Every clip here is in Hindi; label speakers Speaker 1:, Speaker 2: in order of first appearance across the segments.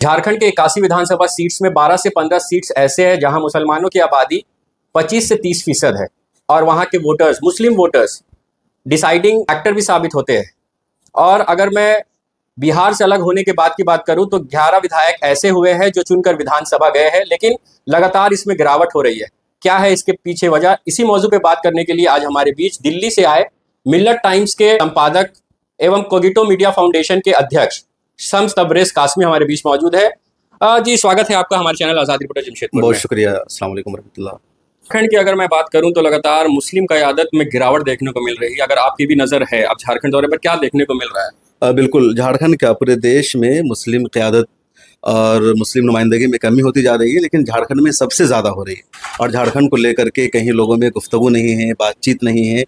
Speaker 1: झारखंड के 81 विधानसभा सीट्स में 12 से 15 सीट्स ऐसे हैं जहां मुसलमानों की आबादी 25 से 30% है और वहां के वोटर्स, मुस्लिम वोटर्स डिसाइडिंग फैक्टर भी साबित होते हैं। और अगर मैं बिहार से अलग होने के बाद की बात करूं तो 11 विधायक ऐसे हुए हैं जो चुनकर विधानसभा गए हैं, लेकिन लगातार इसमें गिरावट हो रही है। क्या है इसके पीछे वजह? इसी मौजू पे बात करने के लिए आज हमारे बीच दिल्ली से आए मिल्लत टाइम्स के संपादक एवं कोगिटो मीडिया फाउंडेशन के अध्यक्ष शम्स तबरेज़ कासमी हमारे बीच मौजूद है। जी, स्वागत है आपका हमारे चैनल आज़ाद रिपोर्टर जमशेदपुर
Speaker 2: बहुत
Speaker 1: में।
Speaker 2: शुक्रिया। अस्सलाम वालेकुम रहमतुल्लाह।
Speaker 1: झारखंड की अगर मैं बात करूं तो लगातार मुस्लिम क़यादत में गिरावट देखने को मिल रही है। अगर आपकी भी नज़र है, अब झारखंड दौरे पर क्या देखने को मिल रहा है?
Speaker 2: बिल्कुल, झारखंड क्या पूरे देश में मुस्लिम क़यादत और मुस्लिम नुमाइंदगी में कमी होती जा रही है, लेकिन झारखंड में सबसे ज़्यादा हो रही है। और झारखंड को लेकर के कहीं लोगों में गुफ्तगू नहीं है, बातचीत नहीं है,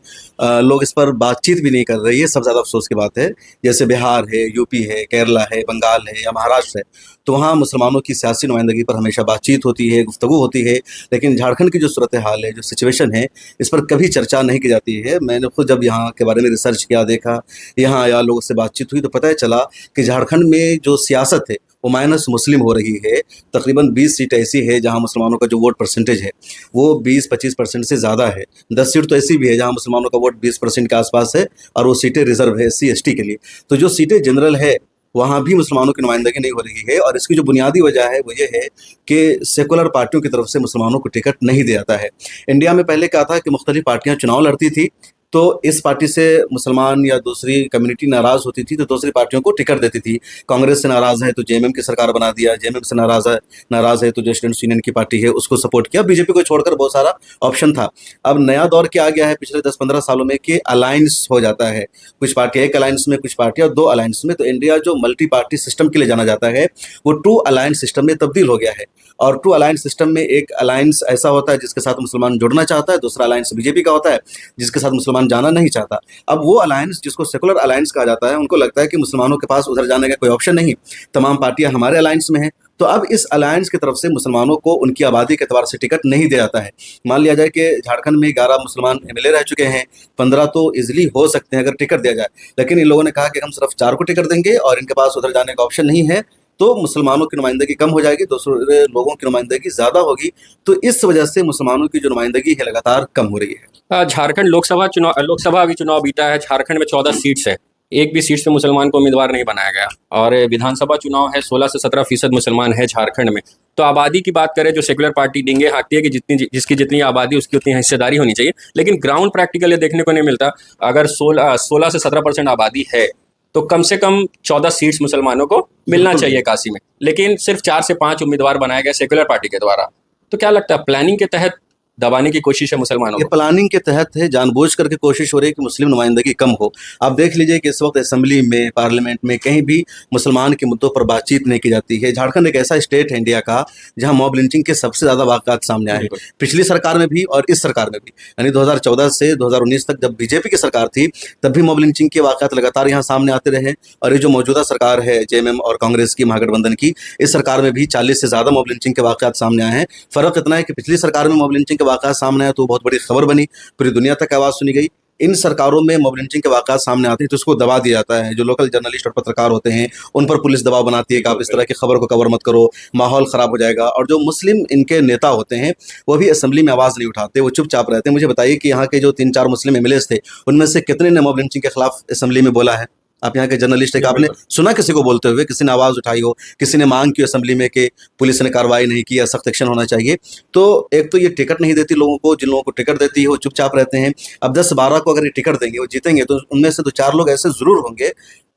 Speaker 2: लोग इस पर बातचीत भी नहीं कर रही है। सबसे ज़्यादा अफसोस की बात है, जैसे बिहार है, यूपी है, केरला है, बंगाल है या महाराष्ट्र है, तो वहाँ मुसलमानों की सियासी नुमाइंदगी पर हमेशा बातचीत होती है, गुफ्तगू होती है। लेकिन झारखंड की जो सूरत हाल है, जो सिचुएशन है, इस पर कभी चर्चा नहीं की जाती है। मैंने खुद जब यहाँ के बारे में रिसर्च किया, देखा, यहाँ आया, लोगों से बातचीत हुई, तो पता चला कि झारखंड में जो सियासत है वो माइनस मुस्लिम हो रही है। तकरीबन 20 सीट ऐसी है जहां मुसलमानों का जो वोट परसेंटेज है वो 20-25% से ज़्यादा है। 10 सीट तो ऐसी भी है जहां मुसलमानों का वोट 20% के आसपास है और वो सीटें रिजर्व है SC ST के लिए। तो जो सीटें जनरल है वहाँ भी मुसलमानों की नुमाइंदगी नहीं हो रही है। और इसकी जो बुनियादी वजह है वो ये है कि सेकुलर पार्टियों की तरफ से मुसलमानों को टिकट नहीं दिया जाता है। इंडिया में पहले क्या था कि मुख्तलिफ पार्टियाँ चुनाव लड़ती थी, तो इस पार्टी से मुसलमान या दूसरी कम्युनिटी नाराज़ होती थी तो दूसरी पार्टियों को टिकट देती थी। कांग्रेस से नाराज़ है तो JMM की सरकार बना दिया, JMM से नाराज़ है तो जो स्टूडेंट्स यूनियन की पार्टी है उसको सपोर्ट किया। बीजेपी को छोड़कर बहुत सारा ऑप्शन था। अब नया दौर क्या आ गया है पिछले 10-15 सालों में कि अलायंस हो जाता है। कुछ पार्टी एक अलायंस में, कुछ पार्टी और 2 अलायंस में। तो इंडिया जो मल्टी पार्टी सिस्टम के लिए जाना जाता है वो 2 अलायंस सिस्टम में तब्दील हो गया है। और 2 अलायंस सिस्टम में एक अलायंस ऐसा होता है जिसके साथ मुसलमान जुड़ना चाहता है, दूसरा अलायंस बीजेपी का होता है जिसके साथ मुसलमान जाना नहीं चाहता। अब वो अलायंस जिसको सेकुलर अलायंस कहा जाता है, उनको लगता है कि मुसलमानों के पास उधर जाने का कोई ऑप्शन नहीं, तमाम पार्टियां हमारे अलायंस में हैं। तो अब इस अलायंस की तरफ से मुसलमानों को उनकी आबादी के एतबार से टिकट नहीं दिया जाता है। मान लिया जाए कि झारखंड में 11 मुसलमान MLA रह चुके हैं, 15 तो इजिली हो सकते हैं अगर टिकट दिया जाए। लेकिन इन लोगों ने कहा कि हम सिर्फ 4 को टिकट देंगे और इनके पास उधर जाने का ऑप्शन नहीं है, तो मुसलमानों की नुमाइंदगी कम हो जाएगी, दूसरे लोगों की नुमाइंदगी ज़्यादा होगी। तो इस वजह से मुसलमानों की जो नुमाइंदगी है लगातार कम हो रही है।
Speaker 1: झारखंड लोकसभा अभी चुनाव बीता है। झारखंड में 14 सीट्स है, एक भी सीट से मुसलमान को उम्मीदवार नहीं बनाया गया। और विधानसभा चुनाव है, 16 से 17% मुसलमान है झारखंड में। तो आबादी की बात करें, जो सेकुलर पार्टी डींगे हाँकती है कि जिसकी जितनी आबादी उसकी उतनी हिस्सेदारी होनी चाहिए, लेकिन ग्राउंड प्रैक्टिकल ये देखने को नहीं मिलता। अगर 16 से 17% आबादी है तो कम से कम 14 सीट्स मुसलमानों को मिलना चाहिए काशी में, लेकिन सिर्फ 4 से 5 उम्मीदवार बनाए गए सेकुलर पार्टी के द्वारा। तो क्या लगता है, प्लानिंग के तहत दबाने की कोशिश है मुसलमानों
Speaker 2: ये
Speaker 1: को?
Speaker 2: प्लानिंग के तहत है, जानबूझ करके कोशिश हो रही है कि मुस्लिम नुमाइंदगी कम हो। आप देख लीजिए कि इस वक्त असेंबली में, पार्लियामेंट में कहीं भी मुसलमान के मुद्दों पर बातचीत नहीं की जाती है। झारखंड एक ऐसा स्टेट है इंडिया का जहां मॉब लिंचिंग के सबसे ज़्यादा वाक़यात सामने आए, पिछली सरकार में भी और इस सरकार में भी। यानी 2014 से 2019 तक जब बीजेपी की सरकार थी तब भी मॉब लिंचिंग के वाक़यात लगातार यहाँ सामने आते रहे। और ये जो मौजूदा सरकार है JMM और कांग्रेस की, महागठबंधन की, इस सरकार में भी 40 से ज़्यादा मॉब लिंचिंग के वाक़यात सामने आए हैं। फ़र्क इतना है कि पिछली सरकार में मॉब लिंचिंग के वाक़यात सामने आए तो बहुत बड़ी खबर बनी, पूरी दुनिया तक आवाज़ सुनी गई। इन सरकारों में मॉब लिंचिंग के वाक़यात सामने आते हैं तो उसको दबा दिया जाता है। जो लोकल जर्नलिस्ट और पत्रकार होते हैं उन पर पुलिस दबाव बनाती है कि आप इस तरह की खबर को कवर मत करो, माहौल ख़राब हो जाएगा। और जो मुस्लिम इनके नेता होते हैं वो भी असेंबली में आवाज़ नहीं उठाते, वो चुपचाप रहते हैं। मुझे बताइए कि यहाँ के जो 3-4 मुस्लिम MLAs थे उनमें से कितने ने मॉब लिंचिंग के खिलाफ असेंबली में बोला है? आप यहाँ के जर्नलिस्ट है कि आपने सुना किसी को बोलते हुए, किसी ने आवाज़ उठाई हो, किसी ने मांग की असेंबली में कि पुलिस ने कार्रवाई नहीं की या सख्त एक्शन होना चाहिए? तो एक तो ये टिकट नहीं देती लोगों को, जिन लोगों को टिकट देती है वो चुपचाप रहते हैं। अब 10-12 को अगर ये टिकट देंगे, वो जीतेंगे, तो उनमें से 2-4 लोग ऐसे ज़रूर होंगे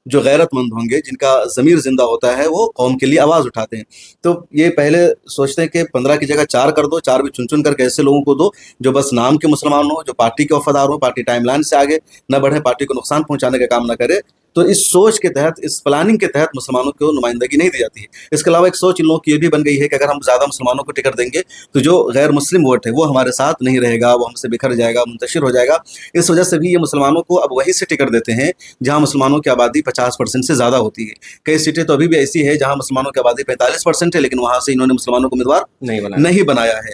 Speaker 2: जो गैरतमंद होंगे, जिनका ज़मीर ज़िंदा होता है, वो कौम के लिए आवाज़ उठाते हैं। तो ये पहले सोचते हैं कि 15 की जगह 4 कर दो, 4 भी चुन करके ऐसे लोगों को दो जो बस नाम के मुसलमान हो, जो पार्टी के वफादार हो, पार्टी टाइमलाइन से आगे न बढ़े, पार्टी को नुकसान पहुंचाने का काम न करे। तो इस सोच के तहत, इस प्लानिंग के तहत मुसलमानों को नुमाइंदगी नहीं दी जाती है। इसके अलावा एक सोच इन लोगों की ये भी बन गई है कि अगर हम ज़्यादा मुसलमानों को टिकट देंगे तो जो गैर मुस्लिम वोट है वो हमारे साथ नहीं रहेगा, वो हमसे बिखर जाएगा, मुंतशिर हो जाएगा। इस वजह से भी ये मुसलमानों को अब वहीं से टिकट देते हैं जहाँ मुसलमानों की आबादी 50% से ज़्यादा होती है। कई सीटें तो अभी भी ऐसी है जहाँ मुसलमानों की आबादी 45% है, लेकिन वहाँ से इन्होंने मुसलमानों को उम्मीदवार नहीं बनाया है।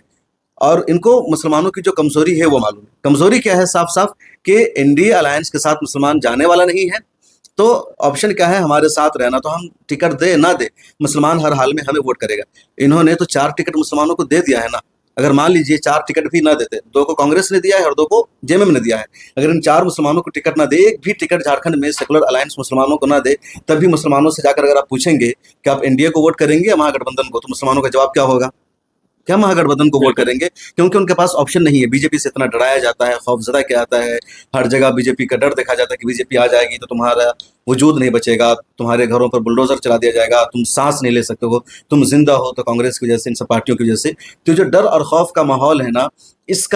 Speaker 2: और इनको मुसलमानों की जो कमज़ोरी है वो मालूम है। कमज़ोरी क्या है? साफ साफ कि NDA अलायंस के साथ मुसलमान जाने वाला नहीं है तो ऑप्शन क्या है, हमारे साथ रहना। तो हम टिकट दे ना दे, मुसलमान हर हाल में हमें वोट करेगा। इन्होंने तो 4 टिकट मुसलमानों को दे दिया है ना। अगर मान लीजिए 4 टिकट भी ना देते, 2 को कांग्रेस ने दिया है और 2 को जेएमएम ने दिया है, अगर इन 4 मुसलमानों को टिकट ना दे, एक भी टिकट झारखंड में सेकुलर अलायंस मुसलमानों को ना दे, तब भी मुसलमानों से जाकर अगर आप पूछेंगे कि आप एनडीए को वोट करेंगे या महागठबंधन को, तो मुसलमानों का जवाब क्या होगा? क्या महागठबंधन को वोट
Speaker 1: बिल्कुल।
Speaker 2: करेंगे, क्योंकि उनके पास ऑप्शन नहीं है। बीजेपी से इतना डराया जाता है, खौफजदा किया जाता है, हर जगह बीजेपी का डर देखा जाता है कि बीजेपी आ जाएगी तो तुम्हारा वजूद नहीं बचेगा, तुम्हारे घरों पर बुलडोजर चला दिया जाएगा, तुम सांस नहीं ले सकते हो, तुम जिंदा हो तो कांग्रेस की वजह से, इन सब पार्टियों की वजह से। तो जो डर और खौफ का माहौल है ना, इस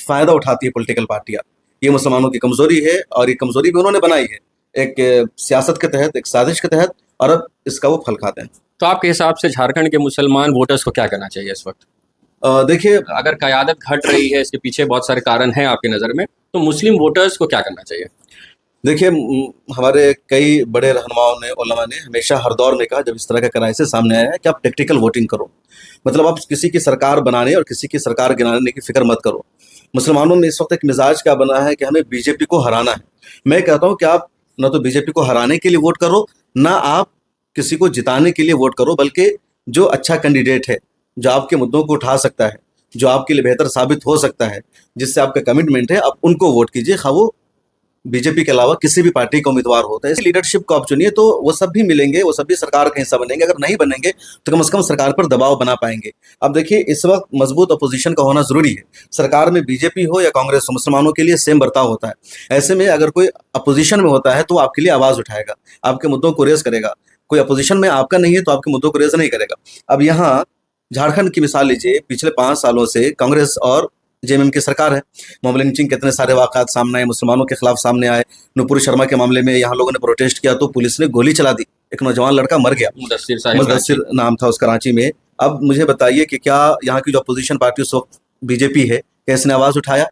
Speaker 2: फायदा उठाती है पॉलिटिकल पार्टियां। ये मुसलमानों की कमजोरी है और ये कमजोरी भी उन्होंने बनाई है एक सियासत के तहत, एक साजिश के तहत, और अब इसका वो फल खाते हैं।
Speaker 1: तो आपके हिसाब से झारखंड के मुसलमान वोटर्स को क्या करना चाहिए इस वक्त?
Speaker 2: देखिए,
Speaker 1: अगर क़यादत घट रही है, इसके पीछे बहुत सारे कारण हैं आपकी नज़र में, तो मुस्लिम वोटर्स को क्या करना चाहिए?
Speaker 2: देखिए, हमारे कई बड़े रहनुमाओं ने, उलमा ने हमेशा हर दौर में कहा, जब इस तरह का क्राइसिस सामने आया है, कि आप टैक्टिकल वोटिंग करो। मतलब आप किसी की सरकार बनाने और किसी की सरकार गिराने की फिक्र मत करो। मुसलमानों में इस वक्त एक मिजाज क्या बना है कि हमें बीजेपी को हराना है। मैं कहता हूं कि आप ना तो बीजेपी को हराने के लिए वोट करो, ना आप किसी को जिताने के लिए वोट करो, बल्कि जो अच्छा कैंडिडेट है, जो आपके मुद्दों को उठा सकता है, जो आपके लिए बेहतर साबित हो सकता है, जिससे आपका कमिटमेंट है, आप उनको वोट कीजिए, खा वो बीजेपी के अलावा किसी भी पार्टी का उम्मीदवार होता है। इस लीडरशिप को आप चुनिए, तो वो सब भी मिलेंगे, वो सब भी सरकार का हिस्सा बनेंगे। अगर नहीं बनेंगे तो कम से कम सरकार पर दबाव बना पाएंगे। अब देखिए, इस वक्त मजबूत अपोजिशन का होना जरूरी है। सरकार में बीजेपी हो या कांग्रेस हो, मुसलमानों के लिए सेम बर्ताव होता है। ऐसे में अगर कोई अपोजिशन में होता है तो वो आपके लिए आवाज उठाएगा, आपके मुद्दों को रेज करेगा। कोई अपोजिशन में आपका नहीं है तो आपके मुद्दों को रेज नहीं करेगा। अब यहाँ झारखंड की मिसाल लीजिए, पिछले 5 सालों से कांग्रेस और जेएमएम की सरकार है। मोबाइल लिंचिंग के इतने सारे वाकयात सामने आए, मुसलमानों के खिलाफ सामने आए। नुपुर शर्मा के मामले में यहाँ लोगों ने प्रोटेस्ट किया तो पुलिस ने गोली चला दी, एक नौजवान लड़का मर गया।
Speaker 1: मुदस्सिर साहिब
Speaker 2: मुदस्सिर नाम था उसका, रांची में। अब मुझे बताइए कि क्या यहाँ की जो अपोजिशन पार्टी उस वक्त बीजेपी है, क्या इसने आवाज उठाया?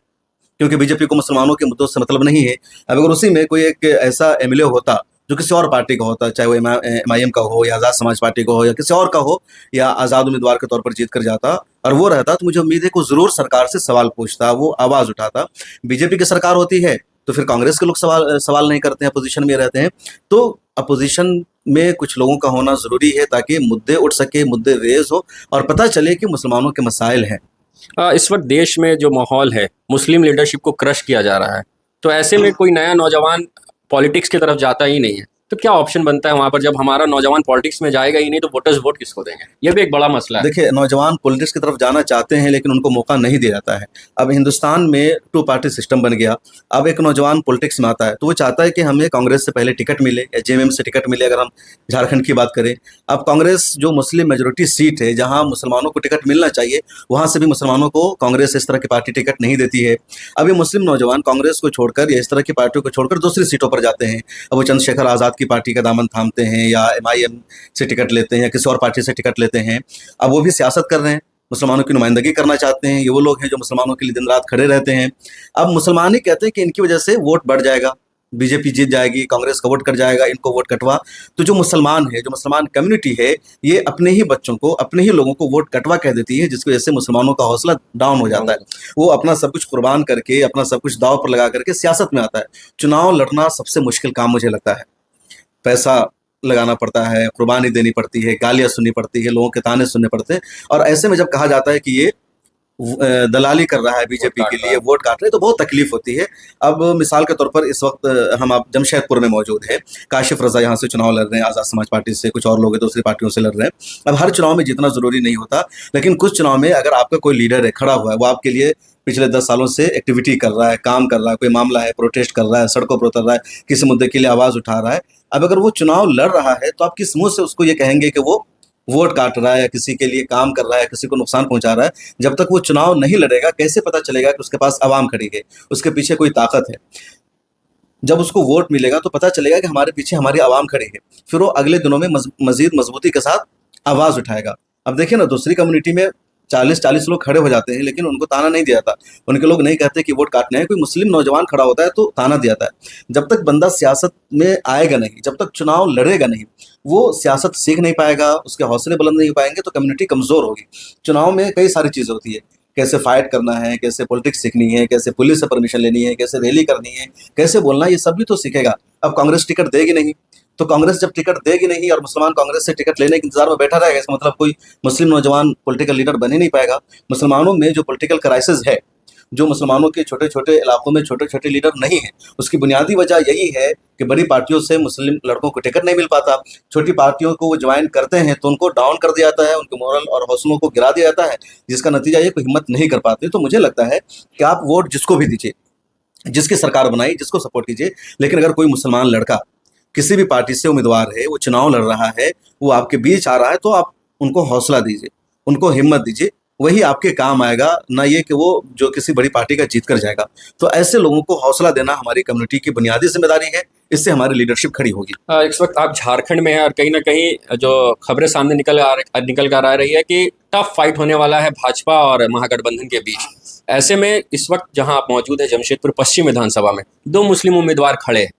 Speaker 2: क्योंकि बीजेपी को मुसलमानों के मुद्दों से मतलब नहीं है। अब अगर उसी में कोई एक ऐसा एमएलए होता जो किसी और पार्टी का होता, चाहे वो एमआईएम का हो या आज़ाद समाज पार्टी का हो या किसी और का हो, या आज़ाद उम्मीदवार के तौर पर जीत कर जाता और वो रहता, तो मुझे उम्मीद है कि वो जरूर सरकार से सवाल पूछता, वो आवाज उठाता। बीजेपी की सरकार होती है तो फिर कांग्रेस के लोग सवाल नहीं करते हैं, अपोजिशन में रहते हैं। तो अपोजिशन में कुछ लोगों का होना जरूरी है ताकि मुद्दे उठ सके, मुद्दे रेज हो और पता चले कि मुसलमानों के मसाइल हैं।
Speaker 1: इस वक्त देश में जो माहौल है, मुस्लिम लीडरशिप को क्रश किया जा रहा है, तो ऐसे में कोई नया नौजवान पॉलिटिक्स की तरफ जाता ही नहीं है। तो क्या ऑप्शन बनता है वहाँ पर? जब हमारा नौजवान पॉलिटिक्स में जाएगा ही नहीं तो वोटर्स वोट किसको देंगे? ये भी एक बड़ा मसला है।
Speaker 2: देखिए, नौजवान पॉलिटिक्स की तरफ जाना चाहते हैं लेकिन उनको मौका नहीं दिया जाता है। अब हिंदुस्तान में 2 पार्टी सिस्टम बन गया। अब एक नौजवान पॉलिटिक्स में आता है तो वो चाहता है कि हमें कांग्रेस से पहले टिकट मिले या जेएमएम से टिकट मिले। अगर हम झारखंड की बात करें, अब कांग्रेस जो मुस्लिम मेजोरिटी सीट है, जहां मुसलमानों को टिकट मिलना चाहिए, वहां से भी मुसलमानों को कांग्रेस इस तरह की पार्टी टिकट नहीं देती है। अब ये मुस्लिम नौजवान कांग्रेस को छोड़कर या इस तरह की पार्टियों को छोड़कर दूसरी सीटों पर जाते हैं। अब वो चंद्रशेखर आज़ाद की पार्टी का दामन थामते हैं या एमआईएम से टिकट लेते हैं या किसी और पार्टी से टिकट लेते हैं। अब वो भी सियासत कर रहे हैं, मुसलमानों की नुमाइंदगी करना चाहते हैं। ये वो लोग हैं जो मुसलमानों के लिए दिन रात खड़े रहते हैं। अब मुसलमान ही कहते हैं कि इनकी वजह से वोट बढ़ जाएगा, बीजेपी जीत जाएगी, कांग्रेस का वोट कट जाएगा, इनको वोट कटवा। तो जो मुसलमान है, जो मुसलमान कम्युनिटी है, ये अपने ही बच्चों को, अपने ही लोगों को वोट कटवा कह देती है, जिसकी वजह से मुसलमानों का हौसला डाउन हो जाता है। वो अपना सब कुछ कुर्बान करके, अपना सब कुछ दाव पर लगा करके सियासत में आता है। चुनाव लड़ना सबसे मुश्किल काम मुझे लगता है। पैसा लगाना पड़ता है, कुर्बानी देनी पड़ती है, गालियां सुननी पड़ती है, लोगों के ताने सुनने पड़ते हैं। और ऐसे में जब कहा जाता है कि ये दलाली कर रहा है बीजेपी के लिए, वोट काट रहे हैं, तो बहुत तकलीफ होती है। अब मिसाल के तौर पर इस वक्त हम आप जमशेदपुर में मौजूद है, काशिफ रजा यहाँ से चुनाव लड़ रहे हैं, आज़ाद समाज पार्टी से, कुछ और लोग दूसरी पार्टियों से लड़ रहे हैं। अब हर चुनाव में जीतना जरूरी नहीं होता, लेकिन कुछ चुनाव में अगर आपका कोई लीडर है, खड़ा हुआ है, वो आपके लिए पिछले 10 सालों से एक्टिविटी कर रहा है, काम कर रहा है, कोई मामला है, प्रोटेस्ट कर रहा है, सड़कों पर उतर रहा है, किसी मुद्दे के लिए आवाज उठा रहा है। अब अगर वो चुनाव लड़ रहा है तो आप किस मुंह से उसको ये कहेंगे कि वो वोट काट रहा है या किसी के लिए काम कर रहा है, किसी को नुकसान पहुंचा रहा है? जब तक वो चुनाव नहीं लड़ेगा, कैसे पता चलेगा कि उसके पास आवाम खड़ी है, उसके पीछे कोई ताकत है? जब उसको वोट मिलेगा तो पता चलेगा कि हमारे पीछे हमारी आवाम खड़ी है। फिर वो अगले दिनों में मजीद मजबूती के साथ आवाज उठाएगा। अब देखिए ना, दूसरी कम्युनिटी में 40-40 लोग खड़े हो जाते हैं लेकिन उनको ताना नहीं दिया जाता। उनके लोग नहीं कहते कि वोट काटने हैं। कोई मुस्लिम नौजवान खड़ा होता है तो ताना दिया जाता है। जब तक बंदा सियासत में आएगा नहीं, जब तक चुनाव लड़ेगा नहीं, वो सियासत सीख नहीं पाएगा, उसके हौसले बुलंद नहीं हो पाएंगे, तो कम्युनिटी कमजोर होगी। चुनाव में कई सारी चीजें होती है, कैसे फाइट करना है, कैसे पॉलिटिक्स सीखनी है, कैसे पुलिस से परमिशन लेनी है, कैसे रैली करनी है, कैसे बोलना है, ये सब भी तो सीखेगा। अब कांग्रेस टिकट देगी नहीं, तो कांग्रेस जब टिकट देगी नहीं और मुसलमान कांग्रेस से टिकट लेने के इंतजार में बैठा रहेगा, इसका मतलब कोई मुस्लिम नौजवान पॉलिटिकल लीडर बन ही नहीं पाएगा। मुसलमानों में जो पॉलिटिकल क्राइसिस है, जो मुसलमानों के छोटे छोटे इलाकों में छोटे छोटे लीडर नहीं है, उसकी बुनियादी वजह यही है कि बड़ी पार्टियों से मुस्लिम लड़कों को टिकट नहीं मिल पाता। छोटी पार्टियों को वो ज्वाइन करते हैं तो उनको डाउन कर दिया जाता है, उनके मोरल और हौसलों को गिरा दिया जाता है, जिसका नतीजा ये कोई हिम्मत नहीं कर पाते। तो मुझे लगता है कि आप वोट जिसको भी दीजिए, जिसकी सरकार बनाई, जिसको सपोर्ट कीजिए, लेकिन अगर कोई मुसलमान लड़का किसी भी पार्टी से उम्मीदवार है, वो चुनाव लड़ रहा है, वो आपके बीच आ रहा है, तो आप उनको हौसला दीजिए, उनको हिम्मत दीजिए, वही आपके काम आएगा, ना ये कि वो जो किसी बड़ी पार्टी का जीत कर जाएगा। तो ऐसे लोगों को हौसला देना हमारी कम्युनिटी की बुनियादी जिम्मेदारी है, इससे हमारी लीडरशिप खड़ी होगी।
Speaker 1: इस वक्त आप झारखंड में हैं और कहीं ना कहीं जो खबरें सामने निकल कर आ रही है कि टफ फाइट होने वाला है भाजपा और महागठबंधन के बीच। ऐसे में इस वक्त जहां आप मौजूद हैं जमशेदपुर पश्चिम विधानसभा में 2 मुस्लिम उम्मीदवार खड़े हैं।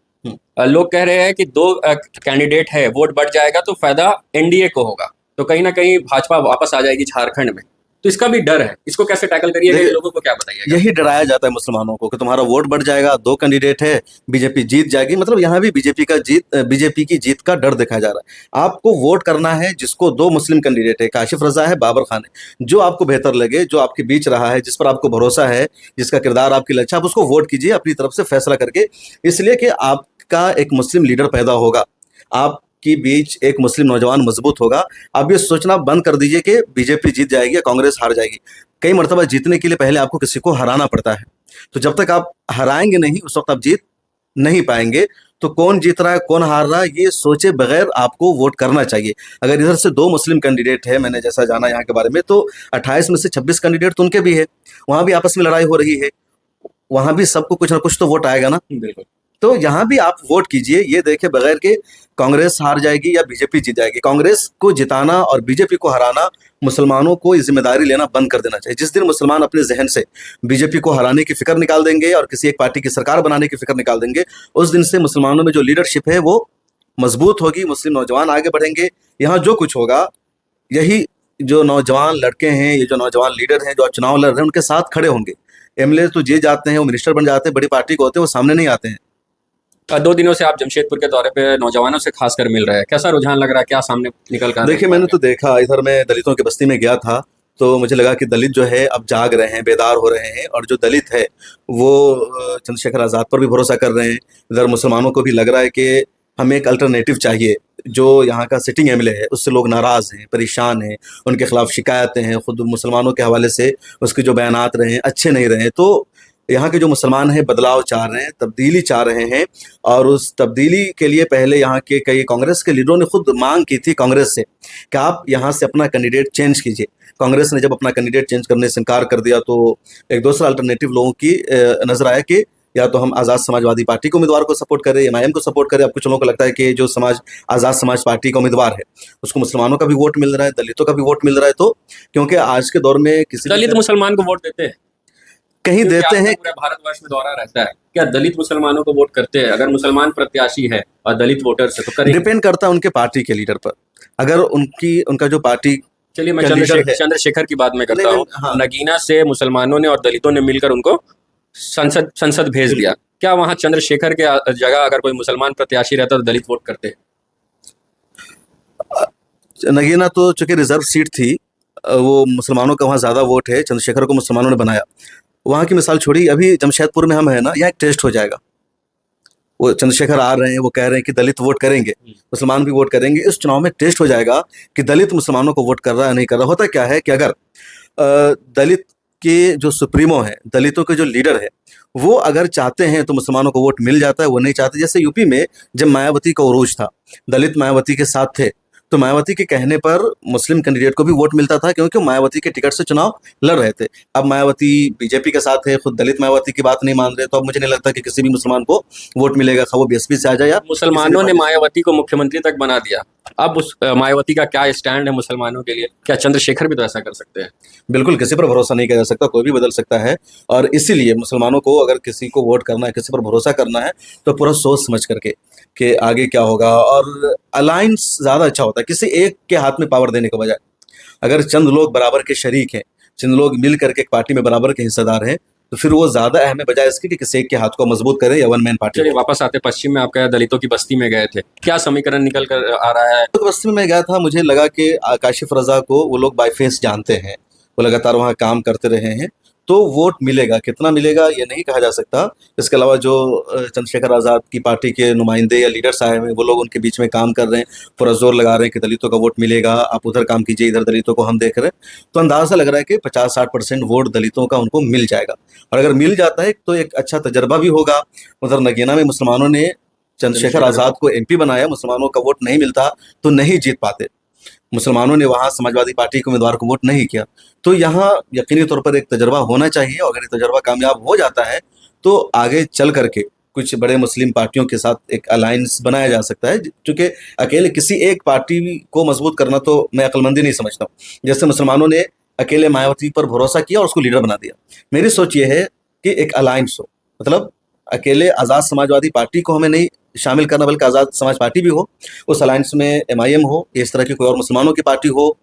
Speaker 1: लोग कह रहे हैं कि 2 कैंडिडेट है, वोट बढ़ जाएगा तो फायदा एनडीए को होगा, तो कहीं ना कहीं भाजपा वापस आ जाएगी झारखंड में। तो इसका भी डर है, इसको कैसे टैकल करिएगा, लोगों को क्या बताइएगा?
Speaker 2: यही डराया जाता है मुसलमानों को कि तुम्हारा वोट बढ़ जाएगा, 2 कैंडिडेट है, बीजेपी जीत जाएगी। मतलब यहाँ भी बीजेपी की जीत का डर दिखाया जा रहा है। आपको वोट करना है जिसको 2 मुस्लिम कैंडिडेट है, काशिफ रजा है, बाबर खान है, जो आपको बेहतर लगे, जो आपके बीच रहा है, जिस पर आपको भरोसा है, जिसका किरदार आपकी लच्छा, आप उसको वोट कीजिए अपनी तरफ से फैसला करके, इसलिए कि आपका एक मुस्लिम लीडर पैदा होगा, आपकी बीच एक मुस्लिम नौजवान मजबूत होगा। आप ये सोचना बंद कर दीजिए कि बीजेपी जीत जाएगी या कांग्रेस हार जाएगी। कई मरतबा जीतने के लिए पहले आपको किसी को हराना पड़ता है, तो जब तक आप हराएंगे नहीं उस वक्त आप जीत नहीं पाएंगे। तो कौन जीत रहा है, कौन हार रहा है, ये सोचे बगैर आपको वोट करना चाहिए। अगर इधर से 2 मुस्लिम कैंडिडेट है, मैंने जैसा जाना यहाँ के बारे में, तो 28 में से 26 कैंडिडेट तो उनके भी है, वहां भी आपस में लड़ाई हो रही है, वहां भी सबको कुछ ना कुछ तो वोट आएगा ना।
Speaker 1: बिल्कुल।
Speaker 2: तो यहाँ भी आप वोट कीजिए, ये देखे बगैर के कांग्रेस हार जाएगी या बीजेपी जीत जाएगी। कांग्रेस को जिताना और बीजेपी को हराना, मुसलमानों को ये जिम्मेदारी लेना बंद कर देना चाहिए। जिस दिन मुसलमान अपने जहन से बीजेपी को हराने की फिक्र निकाल देंगे और किसी एक पार्टी की सरकार बनाने की फिक्र निकाल देंगे, उस दिन से मुसलमानों में जो लीडरशिप है वो मजबूत होगी, मुस्लिम नौजवान आगे बढ़ेंगे। यहाँ जो कुछ होगा, यही जो नौजवान लड़के हैं, ये जो नौजवान लीडर हैं जो चुनाव लड़ रहे हैं, उनके साथ खड़े होंगे। एमएलए तो जीत जाते हैं, वो मिनिस्टर बन जाते हैं, बड़ी पार्टी को होते हैं, वो सामने नहीं आते हैं।
Speaker 1: 2 दिनों से आप जमशेदपुर के दौरे पे नौजवानों से खासकर मिल रहे हैं, कैसा रुझान लग रहा है, क्या सामने निकल कर?
Speaker 2: देखिए, मैंने तो देखा, इधर मैं दलितों की बस्ती में गया था, तो मुझे लगा कि दलित जो है अब जाग रहे हैं, बेदार हो रहे हैं, और जो दलित है वो चंद्रशेखर आज़ाद पर भी भरोसा कर रहे हैं। इधर मुसलमानों को भी लग रहा है कि हमें एक अल्टरनेटिव चाहिए। जो यहाँ का सिटिंग एमएलए है उससे लोग नाराज़ हैं, परेशान हैं, उनके खिलाफ शिकायतें हैं, खुद मुसलमानों के हवाले से उसके जो बयानात रहे हैं अच्छे नहीं रहे। तो यहाँ के जो मुसलमान हैं बदलाव चाह रहे हैं, तब्दीली चाह रहे हैं, और उस तब्दीली के लिए पहले यहाँ के कई कांग्रेस के लीडरों ने खुद मांग की थी कांग्रेस से कि आप यहाँ से अपना कैंडिडेट चेंज कीजिए। कांग्रेस ने जब अपना कैंडिडेट चेंज करने से इनकार कर दिया, तो एक दूसरा अल्टरनेटिव लोगों की नजर आया कि या तो हम आज़ाद समाजवादी पार्टी के उम्मीदवार को सपोर्ट करें, एमआईएम को सपोर्ट करें। अब कुछ लोगों को लगता है कि जो आज़ाद समाज पार्टी का उम्मीदवार है उसको मुसलमानों का भी वोट मिल रहा है, दलितों का भी वोट मिल रहा है। तो क्योंकि आज के दौर में किसी
Speaker 1: दलित मुसलमान को वोट देते हैं,
Speaker 2: कहीं देते हैं,
Speaker 1: पूरे भारतवर्ष में दौरा रहता है, क्या दलित मुसलमानों को वोट करते हैं? अगर मुसलमान प्रत्याशी है और दलित वोटर्स है तो करेंगे?
Speaker 2: डिपेंड करता है उनके पार्टी के लीडर पर। अगर उनका जो पार्टी,
Speaker 1: चलिए मैं
Speaker 2: का लीडर है,
Speaker 1: चंद्रशेखर की बात मैं करता
Speaker 2: नहीं,
Speaker 1: हूँ।
Speaker 2: हाँ।
Speaker 1: नगीना से मुसलमानों ने और दलितों ने मिलकर उनको संसद भेज दिया। क्या वहां चंद्रशेखर के जगह अगर कोई मुसलमान प्रत्याशी रहता तो दलित वोट करते?
Speaker 2: नगीना तो चूंकि रिजर्व सीट थी, वो मुसलमानों का वहाँ ज़्यादा वोट है, चंद्रशेखर को मुसलमानों ने बनाया। वहाँ की मिसाल छोड़ी, अभी जमशेदपुर में हम है ना, यहाँ एक टेस्ट हो जाएगा। वो चंद्रशेखर आ रहे हैं, वो कह रहे हैं कि दलित वोट करेंगे, मुसलमान भी वोट करेंगे। इस चुनाव में टेस्ट हो जाएगा कि दलित मुसलमानों को वोट कर रहा है नहीं कर रहा। होता क्या है कि अगर दलित के जो सुप्रीमो है, दलितों के जो लीडर है, वो अगर चाहते हैं तो मुसलमानों को वोट मिल जाता है, वो नहीं चाहते। जैसे यूपी में जब मायावती का उरूज था, दलित मायावती के साथ थे, तो मायावती के कहने पर मुस्लिम कैंडिडेट को भी वोट मिलता था, क्योंकि मायावती के टिकट से चुनाव लड़ रहे थे। अब मायावती बीजेपी के साथ है, खुद दलित मायावती की बात नहीं मान रहे, तो अब मुझे नहीं लगता कि किसी भी मुसलमान को वोट मिलेगा, खा वो बीएसपी से आ जाए या
Speaker 1: मुसलमानों ने मायावती को मुख्यमंत्री तक बना दिया। अब उस मायावती का क्या स्टैंड है मुसलमानों के लिए? क्या चंद्रशेखर भी तो ऐसा कर सकते हैं?
Speaker 2: बिल्कुल, किसी पर भरोसा नहीं किया जा सकता, कोई भी बदल सकता है। और इसीलिए मुसलमानों को अगर किसी को वोट करना है, किसी पर भरोसा करना है, तो पूरा सोच समझ करके कि आगे क्या होगा। और अलायंस ज़्यादा अच्छा होता है, किसी एक के हाथ में पावर देने के बजाय। अगर चंद लोग बराबर के शरीक हैं, चंद लोग मिल करके एक पार्टी में बराबर के हिस्सेदार हैं, तो फिर वो ज़्यादा अहम है बजाय इसके कि किसी एक के हाथ को मजबूत करें या वन मैन पार्टी।
Speaker 1: चलिए वापस आते पश्चिम में, आपका दलितों की बस्ती में गए थे, क्या समीकरण निकल कर आ रहा है?
Speaker 2: तो बस्ती में मैं गया था, मुझे लगा कि काशिफ रजा को वो लोग बाय फेस जानते हैं, वो लगातार वहाँ काम करते रहे हैं, तो वोट मिलेगा। कितना मिलेगा ये नहीं कहा जा सकता। इसके अलावा जो चंद्रशेखर आज़ाद की पार्टी के नुमाइंदे या लीडर्स आए हुए हैं, वो लोग उनके बीच में काम कर रहे हैं, पूरा जोर लगा रहे हैं कि दलितों का वोट मिलेगा, आप उधर काम कीजिए, इधर दलितों को हम देख रहे हैं। तो अंदाज़ा लग रहा है कि 50-60% वोट दलितों का उनको मिल जाएगा। और अगर मिल जाता है तो एक अच्छा तजर्बा भी होगा। उधर नगीना में मुसलमानों ने चंद्रशेखर आज़ाद को एमपी बनाया, मुसलमानों का वोट नहीं मिलता तो नहीं जीत पाते। मुसलमानों ने वहाँ समाजवादी पार्टी के उम्मीदवार को वोट नहीं किया। तो यहाँ यकीनी तौर पर एक तजर्बा होना चाहिए, और अगर ये तजर्बा कामयाब हो जाता है तो आगे चल करके कुछ बड़े मुस्लिम पार्टियों के साथ एक अलायंस बनाया जा सकता है, क्योंकि अकेले किसी एक पार्टी को मजबूत करना तो मैं अक्लमंदी नहीं समझता हूँ। जैसे मुसलमानों ने अकेले मायावती पर भरोसा किया और उसको लीडर बना दिया। मेरी सोच ये है कि एक अलायंस हो, मतलब अकेले आज़ाद समाजवादी पार्टी को हमें नहीं शामिल करना, बल्कि आज़ाद समाज पार्टी भी हो, उस अलायंस में एमआईएम हो, इस तरह की कोई और मुसलमानों की पार्टी हो,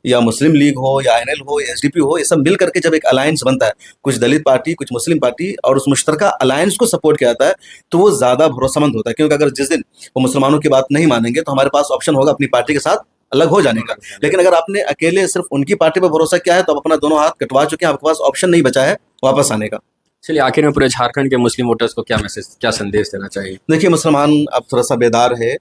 Speaker 2: या मुस्लिम लीग हो, या आईएनएल हो, या एसडीपी हो, ये सब मिल करके जब एक अलायंस बनता है, कुछ दलित पार्टी, कुछ मुस्लिम पार्टी, और उस मुश्तरका अलायंस को सपोर्ट किया जाता है, तो वो ज़्यादा भरोसेमंद होता है। क्योंकि अगर जिस दिन वो मुसलमानों की बात नहीं मानेंगे तो हमारे पास ऑप्शन होगा अपनी पार्टी के साथ अलग हो जाने का। लेकिन अगर आपने अकेले सिर्फ उनकी पार्टी पर भरोसा किया है तो आप अपना दोनों हाथ कटवा चुके हैं, आपके पास ऑप्शन नहीं बचा है वापस आने का।
Speaker 1: चलिए आखिर में पूरे झारखंड के मुस्लिम वोटर्स को क्या मैसेज, क्या संदेश देना चाहिए?
Speaker 2: देखिए, मुसलमान अब थोड़ा सा बेदार है।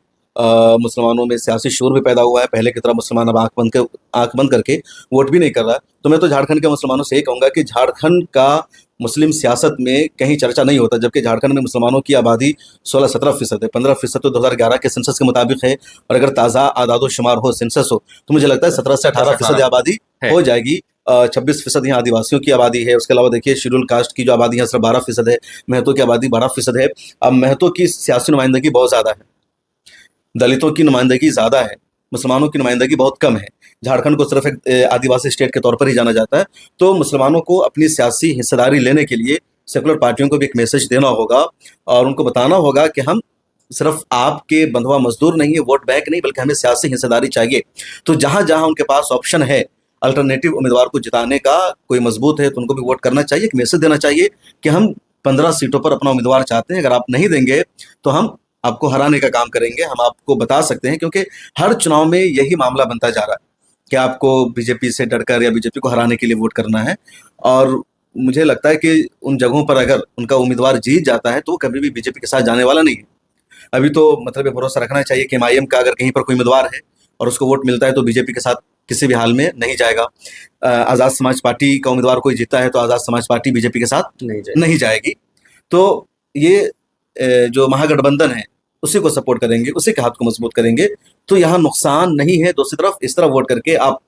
Speaker 2: मुसलमानों में सियासी शूर भी पैदा हुआ है। पहले की तरह मुसलमान अब आंख बंद करके वोट भी नहीं कर रहा है। तो मैं तो झारखंड के मुसलमानों से यही कहूँगा कि झारखंड का मुस्लिम सियासत में कहीं चर्चा नहीं होता, जबकि झारखंड में मुसलमानों की आबादी 16-17% है। 15% तो 2011 के सेंसस के मुताबिक है, और अगर ताज़ा आदादो शुमार हो, सेंसस हो, तो मुझे लगता है 17 से 18% आबादी हो जाएगी। 26% यहाँ आदिवासियों की आबादी है। उसके अलावा देखिए, शेड्यूल कास्ट की जो आबादी है सिर्फ 12% है, महतो की आबादी 12% है। अब महतो की सियासी नुमाइंदगी बहुत ज़्यादा है, दलितों की नुमाइंदगी ज़्यादा है, मुसलमानों की नुमाइंदगी बहुत कम है। झारखंड को सिर्फ एक आदिवासी स्टेट के तौर पर ही जाना जाता है। तो मुसलमानों को अपनी सियासी हिस्सेदारी लेने के लिए सेकुलर पार्टियों को भी एक मैसेज देना होगा, और उनको बताना होगा कि हम सिर्फ आपके बंधुआ मजदूर नहीं है, वोट बैंक नहीं, बल्कि हमें सियासी हिस्सेदारी चाहिए। तो जहाँ जहाँ उनके पास ऑप्शन है अल्टरनेटिव उम्मीदवार को जिताने का, कोई मजबूत है तो उनको भी वोट करना चाहिए। एक मैसेज देना चाहिए कि हम 15 सीटों पर अपना उम्मीदवार चाहते हैं, अगर आप नहीं देंगे तो हम आपको हराने का काम करेंगे। हम आपको बता सकते हैं, क्योंकि हर चुनाव में यही मामला बनता जा रहा है कि आपको बीजेपी से डरकर या बीजेपी को हराने के लिए वोट करना है। और मुझे लगता है कि उन जगहों पर अगर उनका उम्मीदवार जीत जाता है तो वो कभी भी बीजेपी के साथ जाने वाला नहीं है। अभी तो मतलब ये भरोसा रखना चाहिए कि एमआईएम का अगर कहीं पर कोई उम्मीदवार है और उसको वोट मिलता है तो बीजेपी के साथ किसी भी हाल में नहीं जाएगा। आज़ाद समाज पार्टी का उम्मीदवार कोई जीता है तो आज़ाद समाज पार्टी बीजेपी के साथ नहीं जाएगी। तो ये जो महागठबंधन है उसी को सपोर्ट करेंगे, उसी के हाथ को मजबूत करेंगे। तो यहाँ नुकसान नहीं है। दूसरी तरफ इस तरह वोट करके आप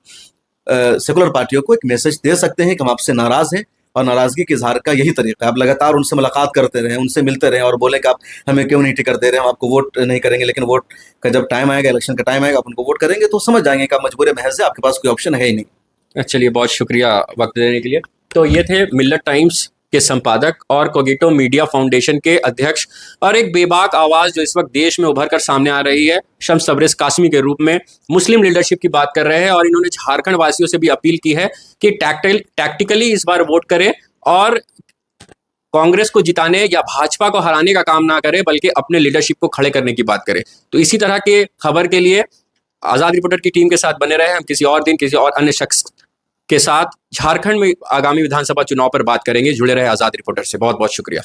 Speaker 2: सेकुलर पार्टियों को एक मैसेज दे सकते हैं कि हम आपसे नाराज़ हैं, और नाराज़गी के इजहार का यही तरीका है। आप लगातार उनसे मुलाकात करते रहें, उनसे मिलते रहें, और बोलें कि आप हमें क्यों नहीं टिकट दे रहे हैं, हम आपको वोट नहीं करेंगे। लेकिन वोट का जब टाइम आएगा, इलेक्शन का टाइम आएगा, आप उनको वोट करेंगे तो समझ जाएंगे कि आप मजबूर महज है, आपके पास कोई ऑप्शन है ही नहीं।
Speaker 1: चलिए बहुत शुक्रिया वक्त देने के लिए। तो ये थे मिल्लत टाइम्स के संपादक और कोगिटो मीडिया फाउंडेशन के अध्यक्ष, और एक बेबाक आवाज़ जो इस वक्त देश में उभर कर सामने आ रही है, शम्स तबरेज़ कासमी के रूप में मुस्लिम लीडरशिप की बात कर रहे हैं। और इन्होंने झारखंड वासियों से भी अपील की है कि टैक्टिकली इस बार वोट करें, और कांग्रेस को जिताने या भाजपा को हराने का काम ना करें, बल्कि अपने लीडरशिप को खड़े करने की बात करें। तो इसी तरह के खबर के लिए आज़ाद रिपोर्टर की टीम के साथ बने रहे। हम किसी और दिन किसी और अन्य शख्स के साथ झारखंड में आगामी विधानसभा चुनाव पर बात करेंगे। जुड़े रहे आज़ाद रिपोर्टर से। बहुत बहुत शुक्रिया।